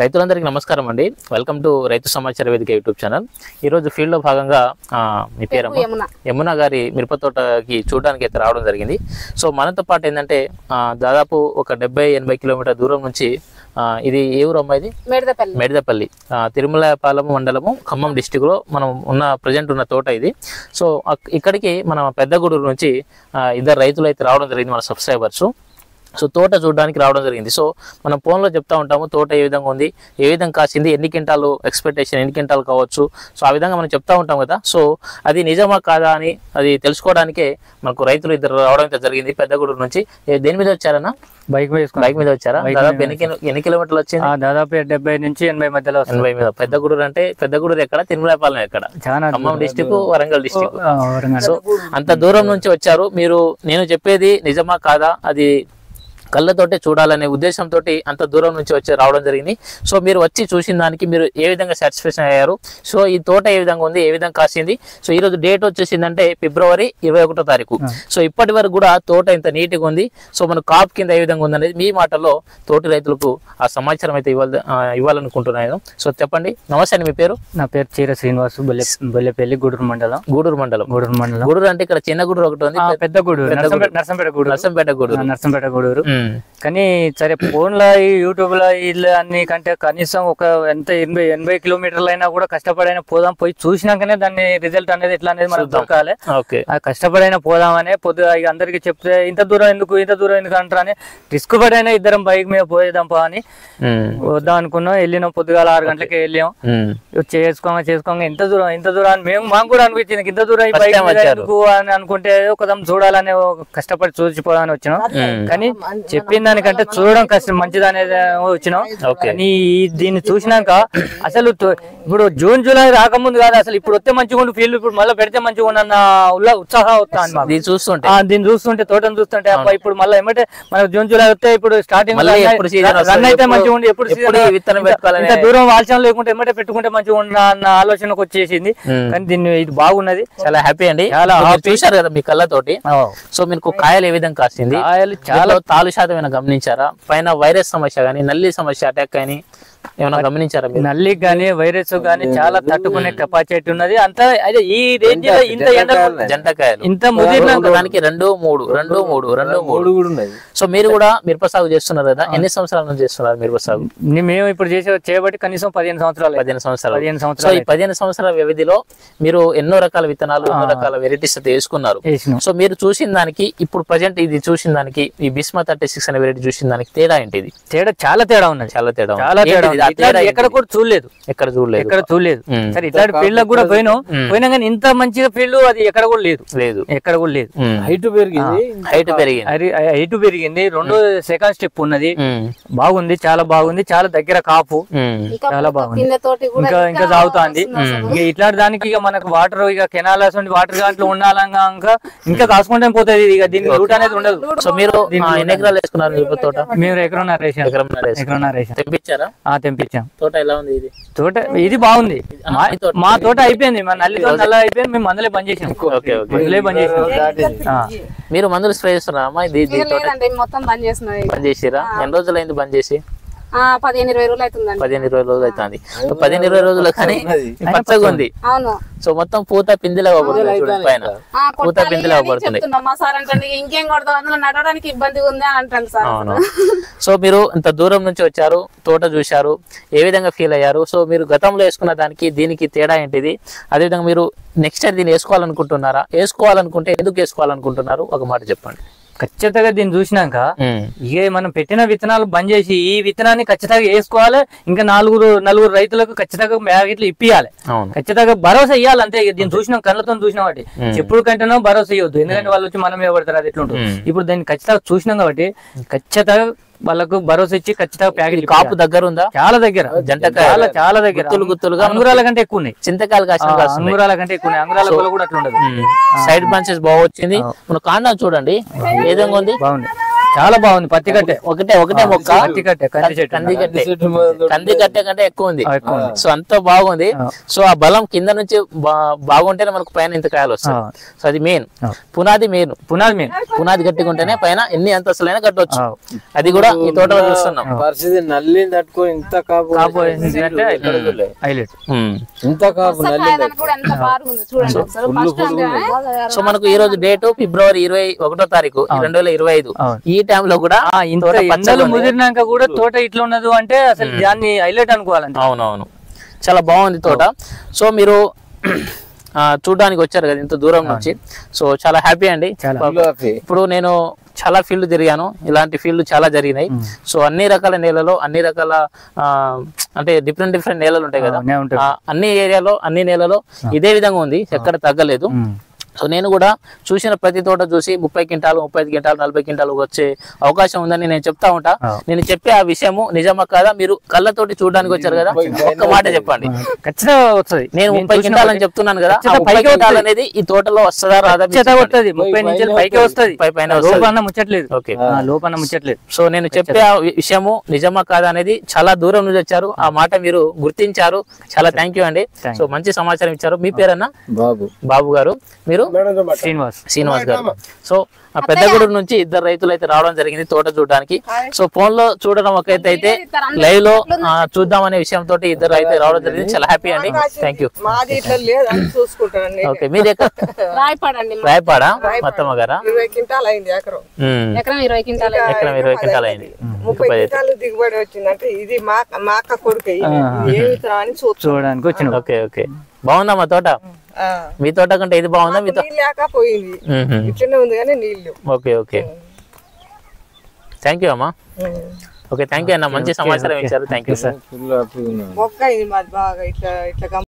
రైతులందరికీ నమస్కారం అండి. వెల్కమ్ టు రైతు సమాచార వేదిక యూట్యూబ్ ఛానల్. ఈరోజు ఫీల్డ్లో భాగంగా మీ పేరు యమున గారి మిరప తోటకి చూడడానికి అయితే రావడం జరిగింది. సో మనతో పాటు ఏంటంటే దాదాపు ఒక 70-80 కిలోమీటర్ దూరం నుంచి ఇది ఏ ఊరు అమ్మా? ఇది మెడదపల్లి తిరుమలపాలెం మండలము ఖమ్మం డిస్టిక్లో మనం ప్రజెంట్ ఉన్న తోట ఇది. సో ఇక్కడికి మన పెద్దగూడూరు నుంచి ఇద్దరు రైతులు అయితే రావడం జరిగింది, మన సబ్స్క్రైబర్స్. సో తోట చూడడానికి రావడం జరిగింది. సో మనం ఫోన్లో చెప్తా ఉంటాము తోట ఏ విధంగా ఉంది, ఏ విధంగా కాసింది, ఎన్ని క్వింటాలు ఎక్స్పెక్టేషన్, ఎన్ని క్వింటాలు కావచ్చు. సో ఆ విధంగా మనం చెప్తా ఉంటాం కదా. సో అది నిజమా కాదా అని అది తెలుసుకోవడానికే మనకు రైతులు ఇద్దరు రావడం అయితే జరిగింది పెద్దగూడూరు నుంచి. దేని మీద వచ్చారన్నా? బైక్ మీద వచ్చారా? దాదాపు ఎన్ని కిలోమీటర్లు వచ్చింది? దాదాపు 70 నుంచి 80 మధ్యలో. 80 మీద. పెద్దగూడూరు ఎక్కడ? తిరుమలపాలెం ఎక్కడ? Khammam district, Warangal district. So అంత దూరం నుంచి వచ్చారు మీరు. నేను చెప్పేది నిజమా కాదా అది కళ్ళతోటే చూడాలనే ఉద్దేశంతో అంత దూరం నుంచి వచ్చి రావడం జరిగింది. సో మీరు వచ్చి చూసిన దానికి మీరు ఏ విధంగా సాటిస్ఫాక్షన్ అయ్యారు? సో ఈ తోట ఏ విధంగా ఉంది, ఏ విధంగా కాసింది? సో ఈరోజు డేట్ వచ్చేసిందంటే ఫిబ్రవరి 21వ తారీఖు. సో ఇప్పటి వరకు కూడా తోట ఇంత నీట్గా ఉంది. సో మన కాపు కింద ఏ విధంగా ఉందనేది మీ మాటల్లో తోటి రైతులకు ఆ సమాచారం అయితే ఇవ్వాలనుకుంటున్నాను. సో చెప్పండి. నమస్తే అండి, మీ పేరు? నా పేరు చీర శ్రీనివాసు, బొల్లెపల్లి, గూడూరు మండలం. గూడూరు అంటే ఇక్కడ చిన్న గూడూరు ఒకటి ఉంది, పెద్ద గూడూరు, నర్సంపేట గూడూరు. కానీ సరే ఫోన్లో యూట్యూబ్ లో ఇల్లు అన్ని కంటే కనీసం ఒక ఎంత 80 కిలోమీటర్లు అయినా కూడా కష్టపడైనా పోదాం, పోయి చూసినాకనే దాన్ని రిజల్ట్ అనేది ఎట్లా అనేది మనకు దొరకాలి. కష్టపడైనా పోదామని పొద్దుగా అందరికి చెప్తే ఇంత దూరం ఎందుకు అంటారని రిస్క్ పడైనా ఇద్దరం బైక్ మీద పోయేదాం అని వద్దాం అనుకున్నాం. వెళ్ళినాం, పొద్దుగాల 6 గంటలకి వెళ్ళాం. చేసుకోగా ఇంత దూరం అని మాకు కూడా అనిపించింది. ఇంత దూరం ఈ బైక్ ఎందుకు అని అనుకుంటే ఒకదం చూడాలని కష్టపడి చూసిపోదామని వచ్చినాం. కానీ చెప్పిన దానికంటే చూడడం కష్టం మంచిది అనేది వచ్చినాం. కానీ దీన్ని చూసినాక అసలు ఇప్పుడు జూన్ జూలై రాకముందు కాదు, అసలు ఇప్పుడు వస్తే మంచిగా ఉండు ఫీల్డ్, ఇప్పుడు మళ్ళీ పెడితే మంచిగా ఉండు అన్న ఉత్సాహం వస్తాను దీన్ని చూస్తుంటే తోటను చూస్తుంటే. అబ్బా ఇప్పుడు మళ్ళీ ఏమంటే మనకు జూన్ జూలై వస్తే ఇప్పుడు స్టార్టింగ్ రన్ అయితే మంచిగా ఉండి, ఎప్పుడు ఇంత దూరం వాల్చం లేకుంటే ఏమంటే పెట్టుకుంటే మంచిగా ఉండ అన్న ఆలోచనకు వచ్చేసింది. కానీ దీన్ని ఇది బాగున్నది, చాలా హ్యాపీ అండి. చాలా చూశారు కదా మీ కళ్ళతోటి. సో మీకు కాయలు ఏ విధంగా కాసింది, కాయలు చాలా తాలు శాతం ఏమైనా గమనించారా? పైన వైరస్ సమస్య కానీ నల్లి సమస్య అటాక్ కానీ ఏమైనా గమనించారా? నల్లి గానీ వైరస్ గానీ చాలా తట్టుకునే కెపాసిటీ ఉన్నది. అంతా అదే ఈ రేంజ్ లో ఇంత జంటకాయలు ఇంత ముదిరిన దానికి 2-3 కూడా ఉన్నది. సో మీరు కూడా మిరప సాగు చేస్తున్నారు కదా, ఎన్ని సంవత్సరాల నుంచి చేస్తున్నారు మిరప సాగు? మేము ఇప్పుడు చేయబట్టి కనీసం 15 సంవత్సరాలు. సో ఈ 15 సంవత్సరాల వ్యవధిలో మీరు ఎన్నో రకాల విత్తనాలు, ఎన్నో రకాల వెరైటీస్ అయితే వేసుకున్నారు. సో మీరు చూసిన దానికి ఇప్పుడు ప్రజెంట్ ఇది చూసిన దానికి ఈ బిస్మా 36 అనే వెరైటీ చూసిన దానికి తేడా ఏంటిది? చాలా తేడా ఉన్నది. ఎక్కడ కూడా చూడలేదు. సరే ఇట్లాంటి ఫీల్డ్ కూడా పోయినా కానీ ఇంత మంచిగా ఫీల్డ్ అది ఎక్కడ కూడా లేదు. హైట్ పెరిగింది. రెండో సెకండ్ స్టెప్ ఉన్నది. బాగుంది, చాలా బాగుంది. చాలా దగ్గర కాపు, చాలా బాగుంది. ఇంకా సాగుతుంది. ఇంకా ఇట్లాంటి దానికి ఇక మనకు వాటర్ ఇక కెనాల్ వాటర్ దాంట్లో ఉండాలంగా ఇంకా కాసుకుంటే పోతుంది. ఇక దీనికి రూట్ అనేది ఉండదు. సో మీరు ఎన్ని ఎకరాలు వేసుకున్నారు తోట? మేము ఎకరన్నర తెంపించాం. తోట ఎలా ఉంది? ఇది తోట ఇది బాగుంది. మా తోట అయిపోయింది, మా నల్లి అయిపోయింది. మేము మందులే బంద్ చేసాం. మీరు మందులు స్ప్రే చేస్తున్నారా అమ్మా? మొత్తం బంద్ చేసిరా? ఎన్ని రోజులు అయింది బంద్ చేసి? 15-20 రోజులు అవుతుంది. 15-20 రోజులు అవుతుంది. 15-20 రోజులు కానీ పచ్చగా ఉంది. సో మొత్తం పూత పిందిలా పైన పూత పిందిలా పడుతుంది. ఇంకేం కొడతాం, అందులో నడవడానికి ఇబ్బందిగా ఉంది అని అంటాను సార్. అవును. సో మీరు ఇంత దూరం నుంచి వచ్చారు, తోట చూశారు, ఏ విధంగా ఫీల్ అయ్యారు? సో మీరు గతంలో వేసుకున్న దానికి దీనికి తేడా ఏంటిది? అదేవిధంగా మీరు నెక్స్ట్ ఇయర్ దీన్ని వేసుకోవాలనుకుంటున్నారా? వేసుకోవాలనుకుంటే ఎందుకు వేసుకోవాలనుకుంటున్నారు? ఒక మాట చెప్పండి. ఖచ్చితంగా దీన్ని చూసినాక ఇక మనం పెట్టిన విత్తనాలు బంద్ చేసి ఈ విత్తనాన్ని ఖచ్చితంగా వేసుకోవాలి. ఇంకా నలుగురు రైతులకు ఖచ్చితంగా ప్యాకెట్లు ఇప్పియాలి. ఖచ్చితంగా భరోసా ఇవ్వాలి. అంతే. దీన్ని చూసినాం, కళ్ళతో చూసినాం కాబట్టి చెప్పుడు కంటేనో భరోసా ఇవ్వద్దు. ఎందుకంటే వాళ్ళు వచ్చి మనం ఇవ్వబడతారు, అది ఎట్లుంటుంది. ఇప్పుడు దీన్ని ఖచ్చితంగా చూసినాం కాబట్టి ఖచ్చితంగా వాళ్ళకు భరోసా ఇచ్చి ఖచ్చితంగా ప్యాకెట్. కాపు దగ్గర ఉందా? చాలా దగ్గర. జంటకాయలు చాలా దగ్గర. గుత్తులుగా అంగురాల కంటే ఎక్కువ ఉన్నాయి. చింతకాయలు అంగురాల కంటే ఎక్కువ ఉన్నాయి. అంగురాల కూడా అట్లా ఉండదు. సైడ్ బ్రాంచెస్ బాగా వచ్చింది. మన కాండం చూడండి ఏ విధంగా ఉంది. బాగుంది. చాలా బాగుంది. పత్తి కట్టే ఒకటే మొక్క పత్తి కట్టే కంది కట్టే కంటే ఎక్కువ ఉంది. సో అంత బాగుంది. సో ఆ బలం కింద నుంచి బాగుంటేనే మనకు పైన ఇంత కాయలు వస్తాయి. సో అది మెయిన్ పునాది పునాది గట్టిగా ఉంటేనే పైన ఎన్ని అంతస్తులైనా కట్టవచ్చు. అది కూడా ఈ తోటలో చూస్తున్నాం. పరిస్థితి నల్లి తట్టుకొని ఇంత కాపు సో మనకు ఈ రోజు డేట్ ఫిబ్రవరి 21వ తారీఖు 2025. ఈ టైం లో కూడా ఎండలు ముదిరినాక కూడా తోట ఇట్లా ఉన్నది అంటే అసలు దాన్ని హైలైట్ అనుకోవాలంటే. అవునవును, చాలా బాగుంది తోట. సో మీరు చూడడానికి వచ్చారు కదా ఇంత దూరం నుంచి. సో చాలా హ్యాపీ అండి. ఇప్పుడు నేను చాలా ఫీల్డ్ తిరిగాను, ఇలాంటి ఫీల్డ్ చాలా జరిగినాయి. సో అన్ని రకాల నేలలో అన్ని రకాల అంటే డిఫరెంట్ నేలలు ఉంటాయి కదా, అన్ని ఏరియాలో అన్ని నేలలో ఇదే విధంగా ఉంది, ఎక్కడ తగ్గలేదు. సో నేను కూడా చూసిన ప్రతి తోట చూసి 30 క్వింటాలు 35 క్వింటాలు 40 క్వింటాలు వచ్చే అవకాశం ఉందని నేను చెప్తా ఉంటా. నేను చెప్పే ఆ విషయము నిజమా కాదా మీరు కళ్ళతోటి చూడడానికి వచ్చారు కదా, ఒక్క మాట చెప్పండి. ఖచ్చితంగా వస్తుంది. నేను 30 క్వింటాలు అని చెప్తున్నాను కదా, 30 క్వింటాలు అనేది ఈ తోటలో వస్తుందా రాదా? 30 నుంచి పైకి వస్తుంది, లోపల ముచ్చట్లేదు. ఓకే, లోపల ముచ్చట్లేదు. సో నేను చెప్పే ఆ విషయము నిజమా కాదా అనేది చాలా దూరం నుంచి వచ్చారు, ఆ మాట మీరు గుర్తించారు. చాలా థ్యాంక్ యూ అండి. సో మంచి సమాచారం ఇచ్చారు. మీ పేరన్నా? బాబు గారు. మీరు? శ్రీనివాస్ గారు. సో ఆ పెద్దగూడూరు నుంచి ఇద్దరు రైతులు అయితే రావడం జరిగింది తోట చూడడానికి. సో ఫోన్ లో చూడడం ఒక అయితే లైవ్ లో చూద్దాం అనే విషయంతో ఇద్దరు అయితే రావడం జరిగింది. చాలా హ్యాపీ అండి. Thank you. ఓకే, మీరు రాయపాడా మత్తమ్మ గారా? ఎకరం 20 క్వింటాలు అయింది. దిగుబడి వచ్చిందంటే ఇది మా అక్క కొడుకు చూడడానికి వచ్చిన. ఓకే ఓకే, బాగుందమ్మా తోట? మీ తోట కంటే ఇది బాగుందా? మీ తోట పోయింది ఇట్లనే ఉంది కానీ నీళ్లు. ఓకే ఓకే, థ్యాంక్ యూ అమ్మా. ఓకే, థ్యాంక్ యూ అన్న, మంచి సమాచారం ఇచ్చారు. Thank you sir. మొక్క ఇది మాది బాగా ఇట్లా